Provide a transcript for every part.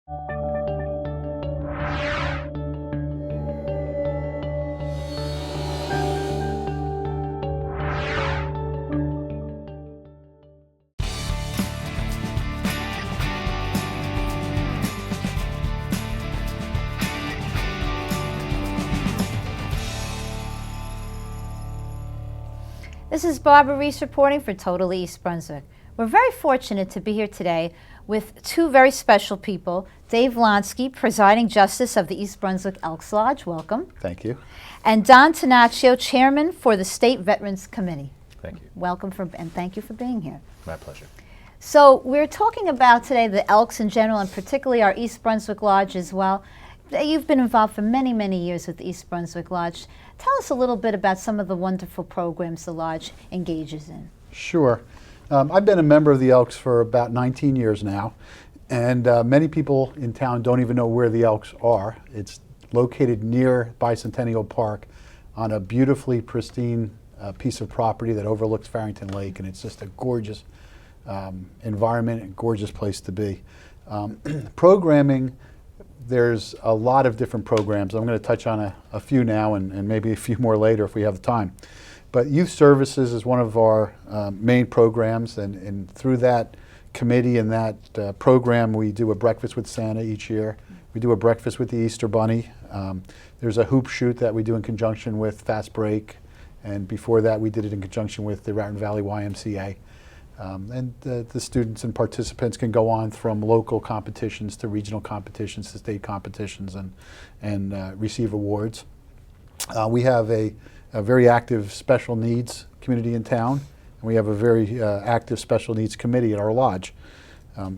This is Barbara Reiss reporting for Totally East Brunswick. We're very fortunate to be here today with two very special people. Dave Lonsky, Presiding Justice of the East Brunswick Elks Lodge, welcome. Thank you. And Don Tanaccio, Chairman for the State Veterans Committee. Thank you. Welcome and thank you for being here. My pleasure. So we're talking about today the Elks in general, and particularly our East Brunswick Lodge as well. You've been involved for many, many years with the East Brunswick Lodge. Tell us a little bit about some of the wonderful programs the Lodge engages in. Sure. I've been a member of the Elks for about 19 years now, and many people in town don't even know where the Elks are. It's located near Bicentennial Park on a beautifully pristine piece of property that overlooks Farrington Lake, and it's just a gorgeous environment and gorgeous place to be. Programming, there's a lot of different programs. I'm going to touch on a few now and maybe a few more later if we have the time. But youth services is one of our main programs, and through that committee and that program we do a breakfast with Santa each year. We do a breakfast with the Easter Bunny. There's a hoop shoot that we do in conjunction with Fast Break, and before that we did it in conjunction with the Raritan Valley YMCA. And the students and participants can go on from local competitions to regional competitions to state competitions and receive awards. We have a very active special needs community in town, and we have a very active special needs committee at our lodge.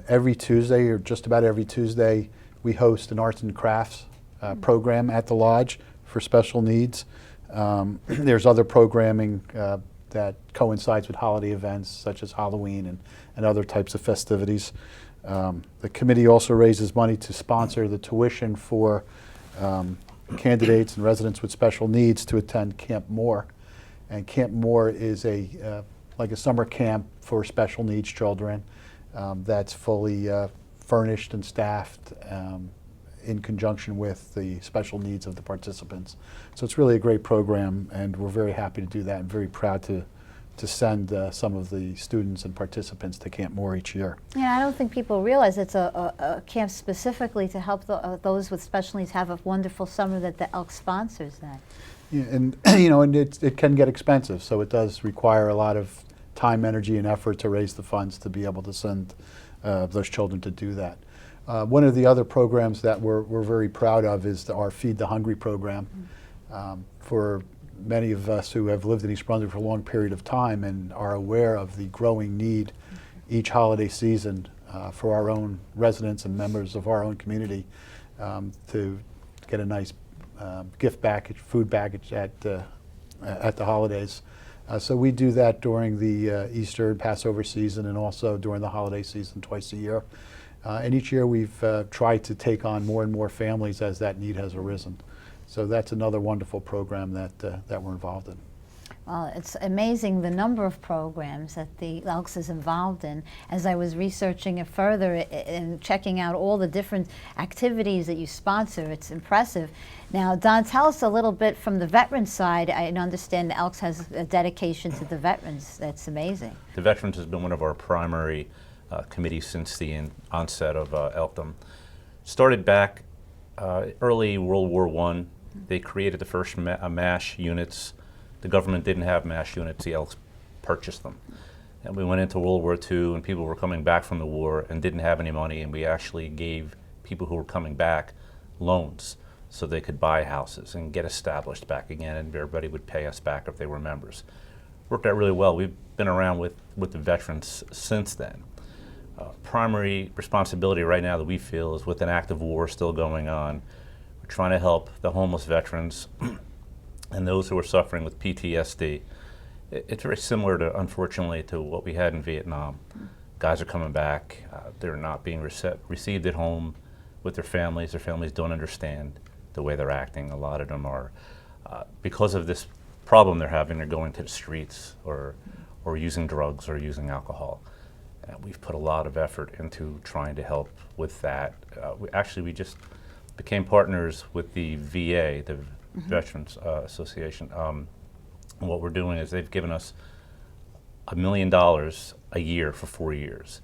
Every Tuesday, or just about every Tuesday, we host an arts and crafts program at the lodge for special needs. There's other programming that coincides with holiday events such as Halloween and other types of festivities. The committee also raises money to sponsor the tuition for candidates and residents with special needs to attend Camp Moore. And Camp Moore is like a summer camp for special needs children that's fully furnished and staffed in conjunction with the special needs of the participants. So it's really a great program, and we're very happy to do that and very proud to send some of the students and participants to Camp Moore each year. Yeah, I don't think people realize it's a camp specifically to help those with special needs have a wonderful summer, that the Elk sponsors that. Yeah, and and it can get expensive, so it does require a lot of time, energy, and effort to raise the funds to be able to send those children to do that. One of the other programs that we're very proud of is our Feed the Hungry program. For many of us who have lived in East Brunswick for a long period of time and are aware of the growing need each holiday season for our own residents and members of our own community to get a nice gift package, food package at the holidays. So we do that during the Easter and Passover season, and also during the holiday season twice a year. And each year we've tried to take on more and more families as that need has arisen. So that's another wonderful program that we're involved in. Well, it's amazing the number of programs that the Elks is involved in. As I was researching it further and checking out all the different activities that you sponsor, it's impressive. Now, Don, tell us a little bit from the veteran side. I understand the Elks has a dedication to the veterans. That's amazing. The Veterans has been one of our primary committees since the onset of Elkdom. Started back early World War I. They created the first MASH units. The government didn't have MASH units. The Elks purchased them. And we went into World War II, and people were coming back from the war and didn't have any money, and we actually gave people who were coming back loans so they could buy houses and get established back again, and everybody would pay us back if they were members. Worked out really well. We've been around with the veterans since then. Primary responsibility right now that we feel is, with an active war still going on, we're trying to help the homeless veterans and those who are suffering with PTSD. It's very similar to, unfortunately, to what we had in Vietnam. Guys are coming back, they're not being received at home with their families. Their families don't understand the way they're acting. A lot of them are, because of this problem they're having, they're going to the streets or using drugs or using alcohol. We've put a lot of effort into trying to help with that. We just became partners with the VA, the Veterans Association. And what we're doing is they've given us $1 million a year for 4 years.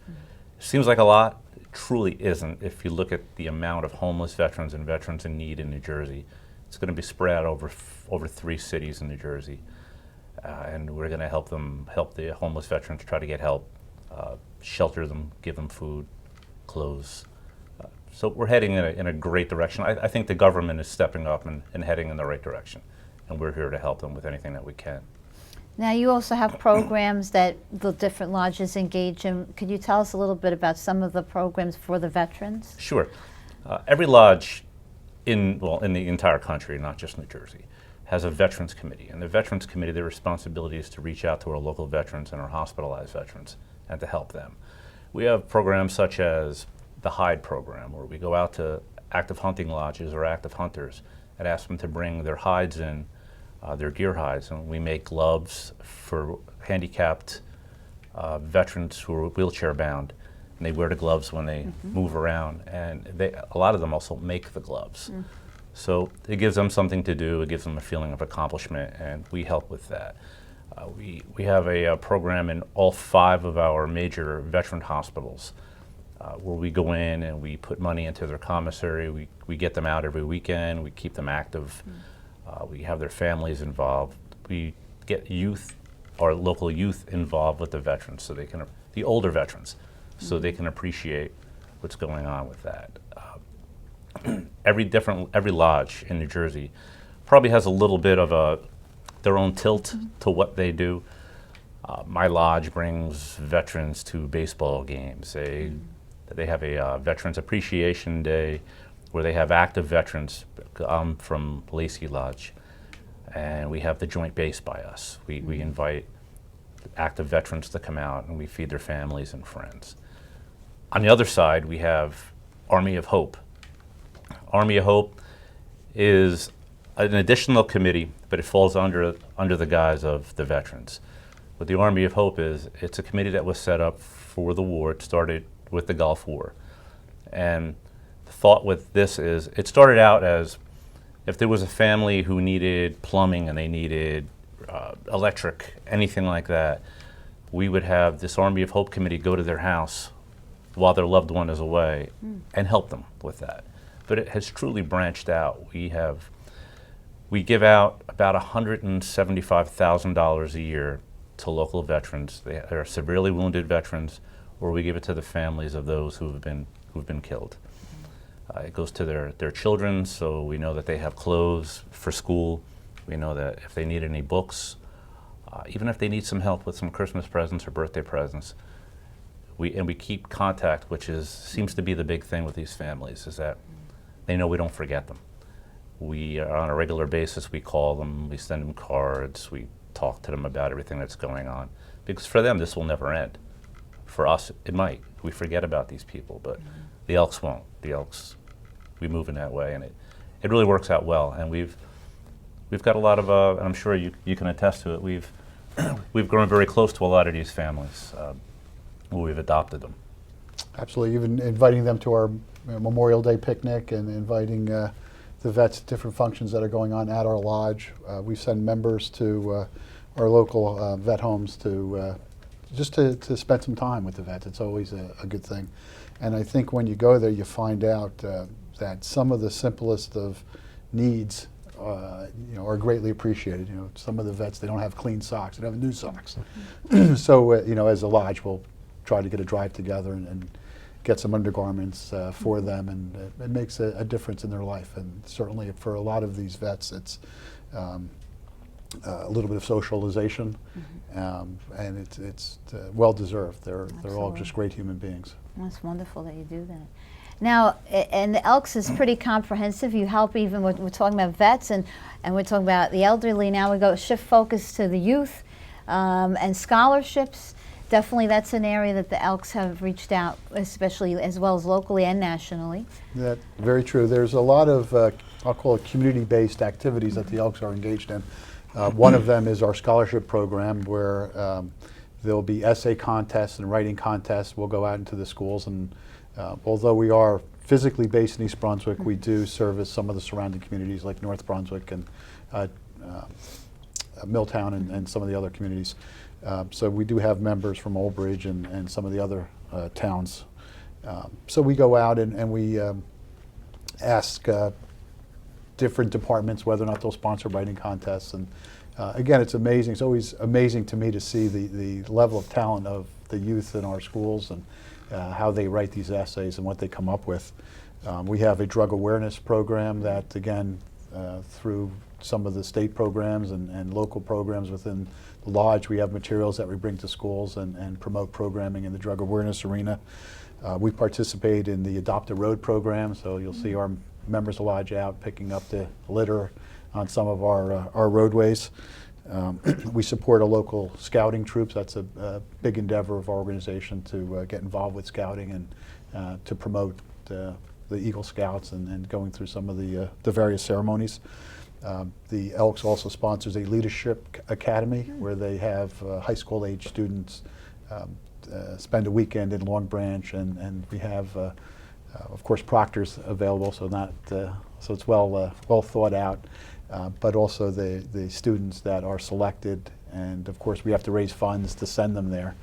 Seems like a lot. It truly isn't. If you look at the amount of homeless veterans and veterans in need in New Jersey, it's going to be spread over 3 cities in New Jersey. And we're going to help the homeless veterans try to get help, shelter them, give them food, clothes. So we're heading in a great direction. I think the government is stepping up and heading in the right direction, and we're here to help them with anything that we can. Now, you also have programs that the different lodges engage in. Could you tell us a little bit about some of the programs for the veterans? Sure. Every lodge in the entire country, not just New Jersey, has a Veterans Committee. And the Veterans Committee, their responsibility is to reach out to our local veterans and our hospitalized veterans and to help them. We have programs such as the Hide program, where we go out to active hunting lodges or active hunters and ask them to bring their hides in, their deer hides, and we make gloves for handicapped veterans who are wheelchair bound, and they wear the gloves when they move around, and a lot of them also make the gloves. So it gives them something to do, it gives them a feeling of accomplishment, and we help with that. We have a program in all 5 of our major veteran hospitals where we go in and we put money into their commissary, we get them out every weekend, we keep them active. We have their families involved. We get our local youth involved with the veterans, so they can, the older veterans, so they can appreciate what's going on with that. Every lodge in New Jersey probably has a little bit of their own tilt to what they do. My lodge brings veterans to baseball games. They have a Veterans Appreciation Day where they have active veterans. I'm from Lacey Lodge, and we have the joint base by us. We invite active veterans to come out, and we feed their families and friends. On the other side, we have Army of Hope. Army of Hope is an additional committee, but it falls under the guise of the veterans. What the Army of Hope is, it's a committee that was set up for the war. It started with the Gulf War. And the thought with this is, it started out as if there was a family who needed plumbing and they needed electric, anything like that, we would have this Army of Hope committee go to their house while their loved one is away and help them with that. But it has truly branched out. We give out about $175,000 a year to local veterans. They are severely wounded veterans, or we give it to the families of those who've been killed. It goes to their children, so we know that they have clothes for school. We know that if they need any books, even if they need some help with some Christmas presents or birthday presents, we keep contact, which seems to be the big thing with these families, is that they know we don't forget them. We are on a regular basis, we call them, we send them cards, we talk to them about everything that's going on. Because for them, this will never end. For us, it might. We forget about these people, but the Elks won't. The Elks, we move in that way, and it really works out well. And we've got a lot of, and I'm sure you can attest to it, we've grown very close to a lot of these families where we've adopted them. Absolutely, even inviting them to our Memorial Day picnic and inviting the vets to different functions that are going on at our lodge. We send members to our local vet homes to just to spend some time with the vets. It's always a good thing. And I think when you go there, you find out that some of the simplest of needs are greatly appreciated. Some of the vets, they don't have clean socks, they don't have new socks. So as a lodge, we'll try to get a drive together and get some undergarments for them, and it makes a difference in their life. And certainly for a lot of these vets, it's a little bit of socialization, and it's well deserved. They're all just great human beings. That's wonderful that you do that. Now, and the Elks is pretty comprehensive. You help even we're talking about vets and we're talking about the elderly. Now we go shift focus to the youth and scholarships. Definitely that's an area that the Elks have reached out, especially as well as locally and nationally. That's very true. There's a lot of, I'll call it community-based activities that the Elks are engaged in. One of them is our scholarship program, where There'll be essay contests and writing contests. We'll go out into the schools, and although we are physically based in East Brunswick, we do service some of the surrounding communities like North Brunswick and Milltown and some of the other communities. So we do have members from Old Bridge and some of the other towns. So we go out and we ask different departments whether or not they'll sponsor writing contests. And again, it's amazing. It's always amazing to me to see the level of talent of the youth in our schools and how they write these essays and what they come up with. We have a drug awareness program that, again, through some of the state programs and local programs within the lodge, we have materials that we bring to schools and promote programming in the drug awareness arena. We participate in the Adopt a Road program, so you'll see our members of the lodge out picking up the litter on some of our roadways. We support a local scouting troops. That's a big endeavor of our organization to get involved with scouting and to promote the Eagle Scouts and going through some of the various ceremonies. The Elks also sponsors a leadership academy where they have high school age students spend a weekend in Long Branch, and we have, of course, proctors available, so it's well thought out. But also the students that are selected, and of course we have to raise funds to send them there.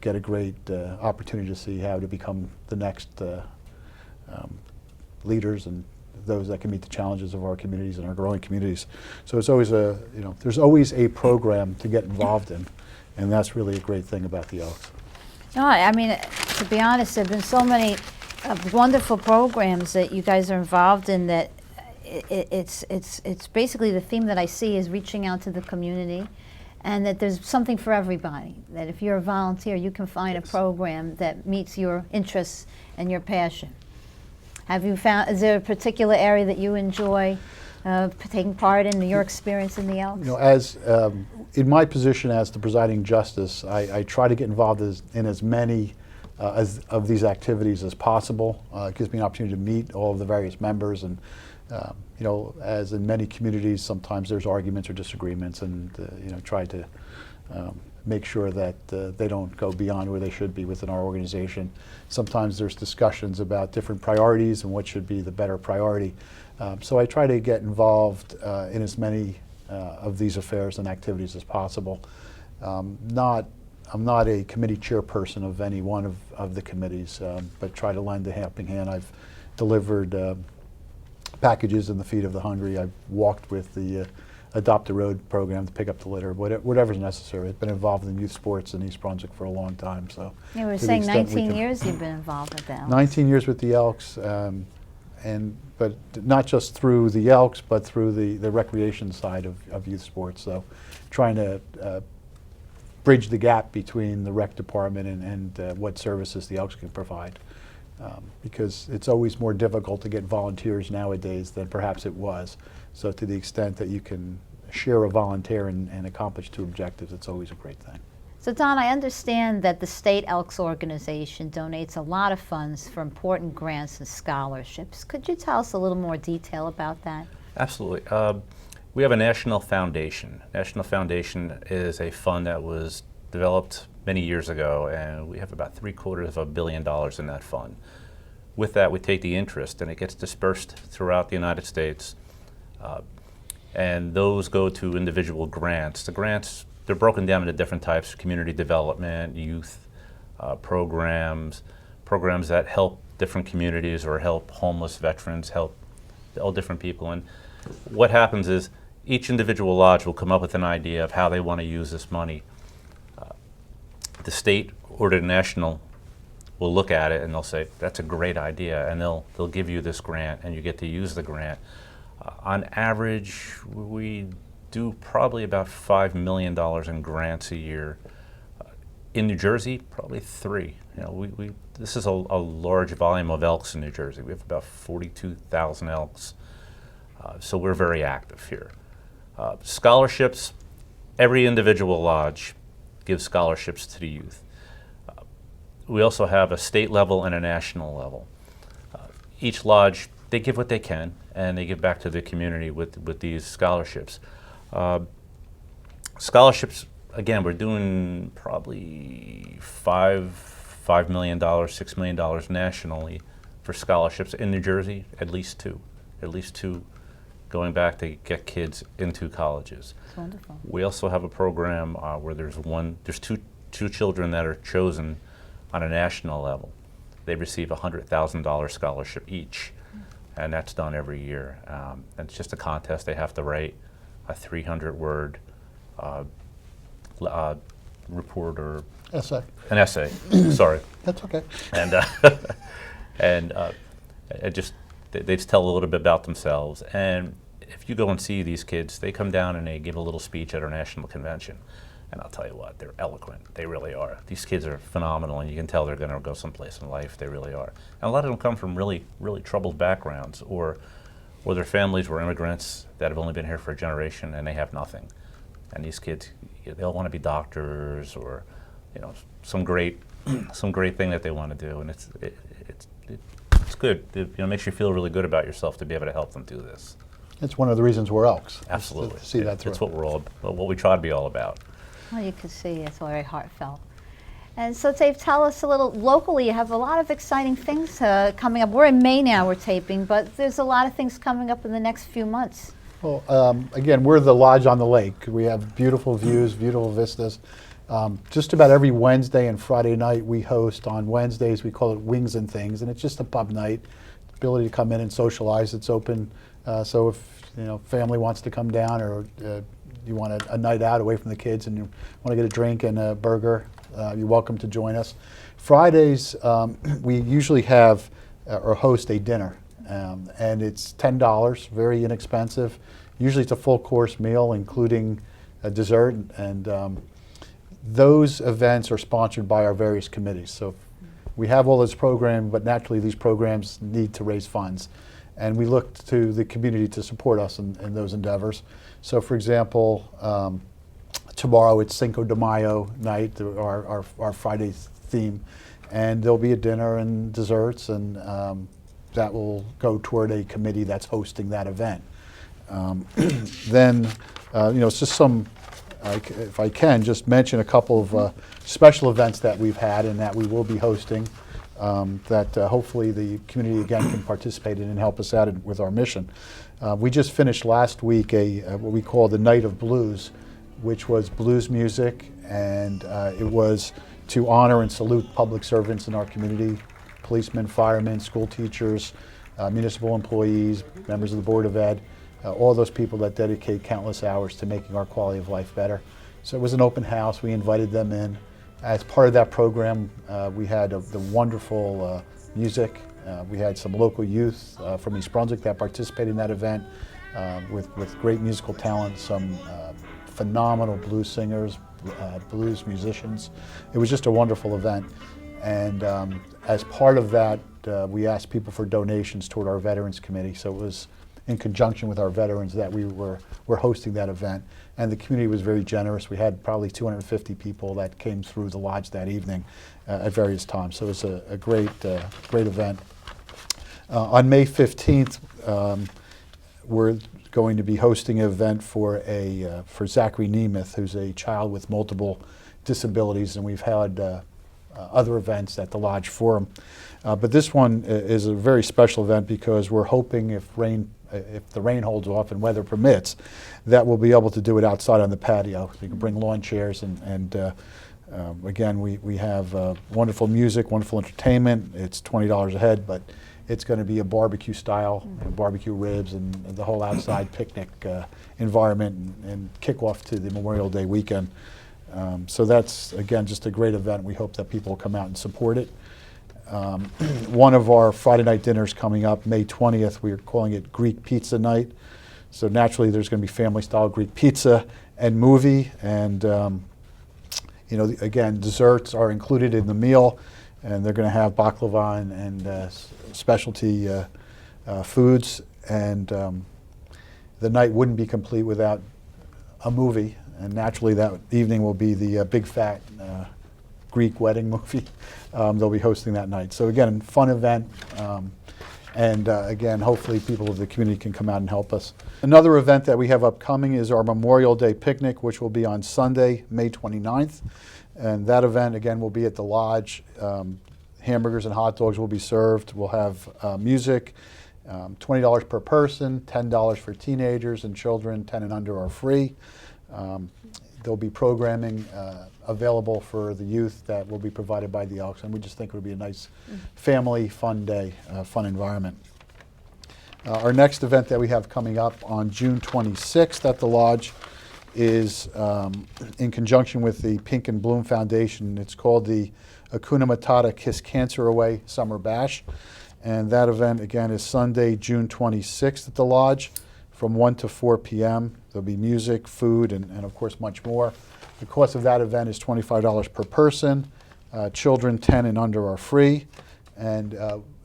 Get a great opportunity to see how to become the next leaders and those that can meet the challenges of our communities and our growing communities. So it's always there's always a program to get involved in, and that's really a great thing about the Elks. No, I mean, to be honest, there have been so many wonderful programs that you guys are involved in that it's basically the theme that I see is reaching out to the community, and that there's something for everybody. That if you're a volunteer, you can find a program that meets your interests and your passion. Have you found, is there a particular area that you enjoy taking part in your experience in the Elks? As in my position as the presiding justice, I try to get involved in as many of these activities as possible. It gives me an opportunity to meet all of the various members, and as in many communities, sometimes there's arguments or disagreements, and try to make sure that they don't go beyond where they should be within our organization. Sometimes there's discussions about different priorities and what should be the better priority. So I try to get involved in as many of these affairs and activities as possible. I'm not a committee chairperson of any one of the committees, but try to lend a helping hand. I've delivered packages in the feet of the hungry. I've walked with the Adopt a Road program to pick up the litter, whatever's necessary. I've been involved in youth sports in East Brunswick for a long time. So you were saying 19 years you've been involved with the Elks. 19 years with the Elks, but not just through the Elks, but through the recreation side of youth sports. So trying to bridge the gap between the rec department and what services the Elks can provide. Because it's always more difficult to get volunteers nowadays than perhaps it was. So to the extent that you can share a volunteer and accomplish two objectives, it's always a great thing. So Don, I understand that the State Elks Organization donates a lot of funds for important grants and scholarships. Could you tell us a little more detail about that? Absolutely. We have a national foundation. National Foundation is a fund that was developed many years ago, and we have about $750 million in that fund. With that, we take the interest, and it gets dispersed throughout the United States, and those go to individual grants. The grants, they're broken down into different types: community development, youth programs that help different communities or help homeless veterans, help all different people. And what happens is each individual lodge will come up with an idea of how they want to use this money. The state or the national will look at it and they'll say, that's a great idea, and they'll give you this grant and you get to use the grant. On average, we do probably about $5 million in grants a year. In New Jersey, probably 3. This is a large volume of elks in New Jersey. We have about 42,000 elks, so we're very active here. Scholarships, every individual lodge gives scholarships to the youth. We also have a state level and a national level. Each lodge, they give what they can, and they give back to the community with these scholarships. Scholarships again, we're doing probably $5 million, $6 million nationally for scholarships in New Jersey, at least two going back to get kids into colleges. It's wonderful. We also have a program where there's two children that are chosen on a national level. They receive a $100,000 scholarship each, and that's done every year. And it's just a contest. They have to write a 300-word report or Essay. an essay. Sorry. That's okay. And they just tell a little bit about themselves. And if you go and see these kids, they come down and they give a little speech at our national convention. And I'll tell you what, they're eloquent. They really are. These kids are phenomenal, and you can tell they're going to go someplace in life. They really are. And a lot of them come from really, really troubled backgrounds, or their families were immigrants that have only been here for a generation, and they have nothing. And these kids, they all want to be doctors, or some great thing that they want to do. And it's good. It makes you feel really good about yourself to be able to help them do this. It's one of the reasons we're Elks. Absolutely. To see that through. That's what we try to be all about. Well, you can see it's very heartfelt. And so, Dave, tell us a little, locally, you have a lot of exciting things coming up. We're in May now, we're taping, but there's a lot of things coming up in the next few months. Well, again, we're the lodge on the lake. We have beautiful views, beautiful vistas. Just about every Wednesday and Friday night we host. On Wednesdays we call it Wings and Things, and it's just a pub night. Ability to come in and socialize. It's open, so if family wants to come down, or you want a night out away from the kids and you want to get a drink and a burger, you're welcome to join us. Fridays we usually have or host a dinner, and it's $10, very inexpensive. Usually it's a full course meal including a dessert, and those events are sponsored by our various committees. So we have all this program, but naturally these programs need to raise funds, and we look to the community to support us in those endeavors. So for example, tomorrow it's Cinco de Mayo night, our Friday theme, and there'll be a dinner and desserts, and that will go toward a committee that's hosting that event. Then, it's just some, if I can, just mention a couple of special events that we've had and that we will be hosting, that hopefully the community again can participate in and help us out with our mission. We just finished last week what we call the Night of Blues, which was blues music, and it was to honor and salute public servants in our community, policemen, firemen, school teachers, municipal employees, members of the Board of Ed, all those people that dedicate countless hours to making our quality of life better. So it was an open house. We invited them in. As part of that program, we had the wonderful music. We had some local youth from East Brunswick that participated in that event with great musical talent, some phenomenal blues singers, blues musicians. It was just a wonderful event. And as part of that, we asked people for donations toward our Veterans Committee. So it was in conjunction with our veterans that we're hosting that event. And the community was very generous. We had probably 250 people that came through the lodge that evening at various times. So it was a great event. On May 15th, we're going to be hosting an event for Zachary Nemeth, who's a child with multiple disabilities, and we've had other events at the lodge for him. But this one is a very special event because we're hoping if the rain holds off and weather permits, that we'll be able to do it outside on the patio. So you can bring lawn chairs, and again, we have wonderful music, wonderful entertainment. It's $20 a head, but it's going to be a barbecue style, barbecue ribs, and the whole outside picnic environment, and kick off to the Memorial Day weekend. So that's, again, just a great event. We hope that people will come out and support it. One of our Friday night dinners coming up, May 20th, we're calling it Greek Pizza Night. So naturally there's going to be family-style Greek pizza and movie, and again, desserts are included in the meal, and they're going to have baklava and specialty foods, and the night wouldn't be complete without a movie, and naturally that evening will be the big fat Greek wedding movie. They'll be hosting that night. So again, fun event, And again, hopefully people of the community can come out and help us. Another event that we have upcoming is our Memorial Day picnic, which will be on Sunday, May 29th. And that event, again, will be at the lodge. Hamburgers and hot dogs will be served. We'll have music, $20 per person, $10 for teenagers and children, 10 and under are free. There'll be programming available for the youth that will be provided by the Elks, and we just think it would be a nice family fun day, fun environment. Our next event that we have coming up on June 26th at the lodge is in conjunction with the Pink and Bloom Foundation. It's called the Hakuna Matata Kiss Cancer Away Summer Bash, and that event again is Sunday, June 26th at the lodge from 1 to 4 p.m. There'll be music, food, and of course much more. The cost of that event is $25 per person. Children 10 and under are free. And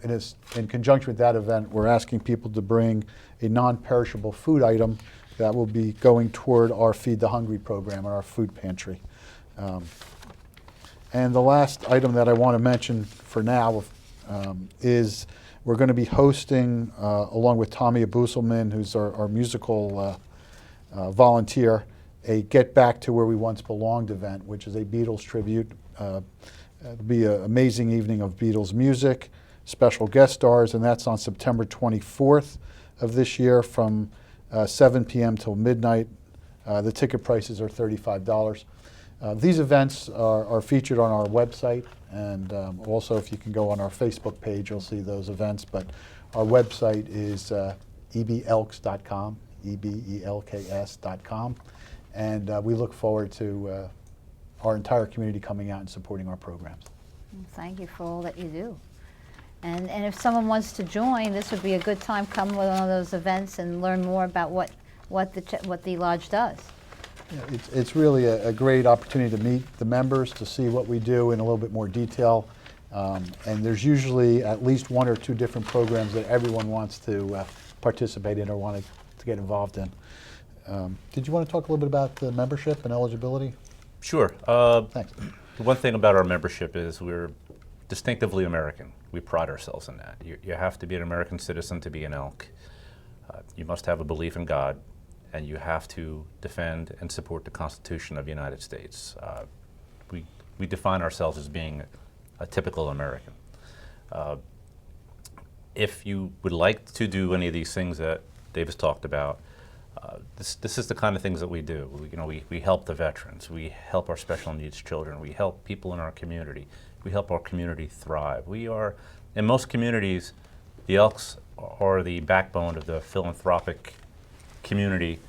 in conjunction with that event, we're asking people to bring a non-perishable food item that will be going toward our Feed the Hungry program, or our food pantry. And the last item that I want to mention for now is we're going to be hosting, along with Tommy Abuselman, who's our musical volunteer, a Get Back to Where We Once Belonged event, which is a Beatles tribute. It'll be an amazing evening of Beatles music, special guest stars, and that's on September 24th of this year from 7 p.m. till midnight. The ticket prices are $35. These events are featured on our website, and also if you can go on our Facebook page, you'll see those events. But our website is eblks.com, ebelks.com, and we look forward to our entire community coming out and supporting our programs. Thank you for all that you do. And if someone wants to join, this would be a good time. Come to one of those events and learn more about what the lodge does. Yeah, it's really a great opportunity to meet the members, to see what we do in a little bit more detail. And there's usually at least one or two different programs that everyone wants to participate in or want to get involved in. Did you want to talk a little bit about the membership and eligibility? Sure. Thanks. The one thing about our membership is we're distinctively American. We pride ourselves in that. You have to be an American citizen to be an Elk. You must have a belief in God, and you have to defend and support the Constitution of the United States. We define ourselves as being a typical American. If you would like to do any of these things that Davis talked about, this is the kind of things that we do. We help the veterans. We help our special needs children. We help people in our community. We help our community thrive. We are, in most communities, the Elks are the backbone of the philanthropic community.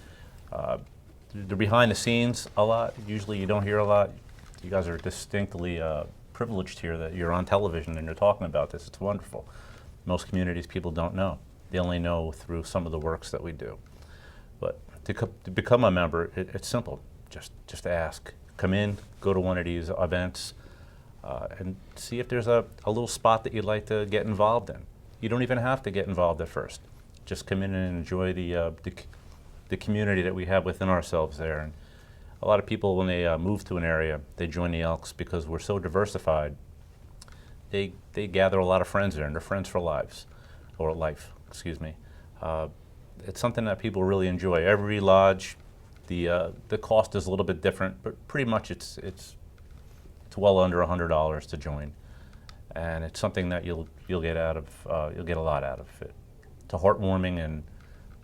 They're behind the scenes a lot. Usually you don't hear a lot. You guys are distinctly privileged here that you're on television and you're talking about this. It's wonderful. Most communities, people don't know. They only know through some of the works that we do. But to become a member, it's simple. Just ask. Come in, go to one of these events, and see if there's a little spot that you'd like to get involved in. You don't even have to get involved at first. Just come in and enjoy the community that we have within ourselves there. And a lot of people, when they move to an area, they join the Elks because we're so diversified. They gather a lot of friends there, and they're friends for life. It's something that people really enjoy. Every lodge, the cost is a little bit different, but pretty much it's well under $100 to join, and it's something that you'll get a lot out of it. It's heartwarming, and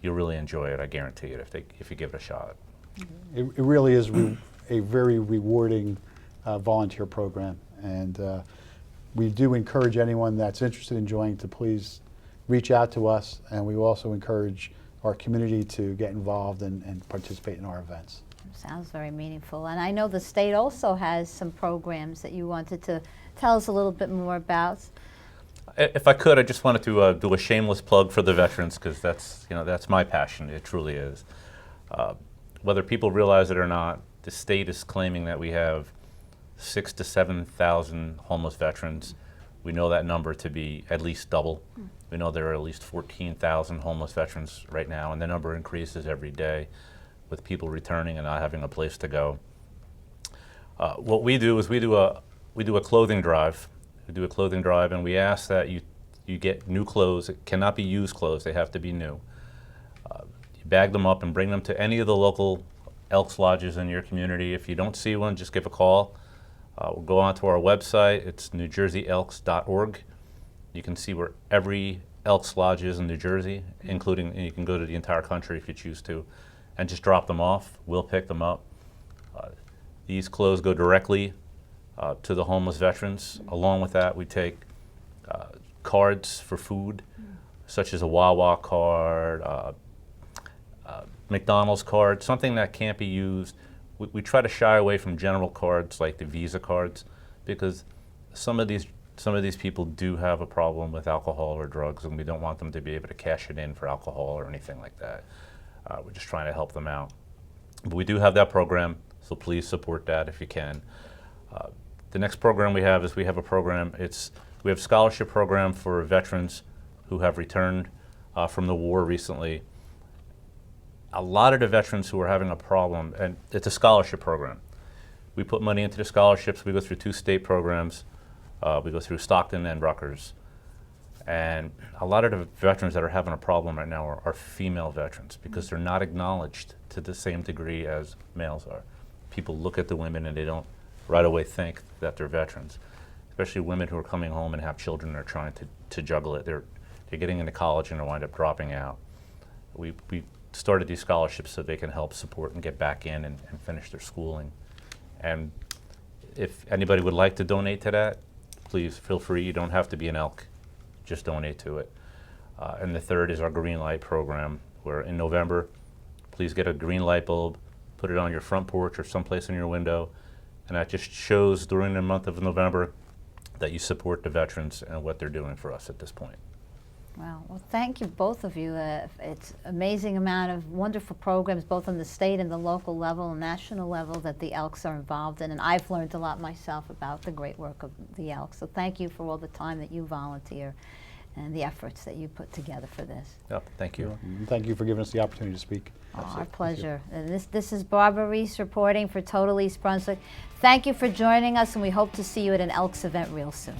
you'll really enjoy it. I guarantee it if you give it a shot. It really is a very rewarding volunteer program, and we do encourage anyone that's interested in joining to please reach out to us, and we also encourage our community to get involved and participate in our events. Sounds very meaningful. And I know the state also has some programs that you wanted to tell us a little bit more about. If I could, I just wanted to do a shameless plug for the veterans, because that's my passion. It truly is. Whether people realize it or not, the state is claiming that we have 6,000 to 7,000 homeless veterans. We know that number to be at least double. We know there are at least 14,000 homeless veterans right now, and the number increases every day with people returning and not having a place to go. What we do is we do a clothing drive. We do a clothing drive, and we ask that you You get new clothes. It cannot be used clothes. They have to be new. You bag them up and bring them to any of the local Elks lodges in your community. If you don't see one, just give a call. We'll go onto our website. It's newjerseyelks.org. You can see where every Elks lodge is in New Jersey, including, and you can go to the entire country if you choose to, and just drop them off. We'll pick them up. These clothes go directly to the homeless veterans. Along with that, we take cards for food, such as a Wawa card, McDonald's card, something that can't be used. We try to shy away from general cards like the Visa cards, because some of these people do have a problem with alcohol or drugs, and we don't want them to be able to cash it in for alcohol or anything like that. We're just trying to help them out. But we do have that program, so please support that if you can. The next program we have is we have a scholarship program for veterans who have returned from the war recently. A lot of the veterans who are having a problem, and it's a scholarship program. We put money into the scholarships. We go through 2 state programs. We go through Stockton and Rutgers. And a lot of the veterans that are having a problem right now are female veterans, because they're not acknowledged to the same degree as males are. People look at the women and they don't right away think that they're veterans, especially women who are coming home and have children and are trying to juggle it. They're getting into college and they wind up dropping out. We started these scholarships so they can help support and get back in and finish their schooling. And if anybody would like to donate to that, please feel free. You don't have to be an Elk. Just donate to it. And the third is our green light program, where in November, please get a green light bulb, put it on your front porch or someplace in your window, and that just shows during the month of November that you support the veterans and what they're doing for us at this point. Wow. Well, thank you, both of you. It's amazing amount of wonderful programs, both on the state and the local level and national level, that the Elks are involved in. And I've learned a lot myself about the great work of the Elks. So thank you for all the time that you volunteer and the efforts that you put together for this. Yep, thank you. Thank you for giving us the opportunity to speak. Our pleasure. And this is Barbara Reiss reporting for Total East Brunswick. Thank you for joining us, and we hope to see you at an Elks event real soon.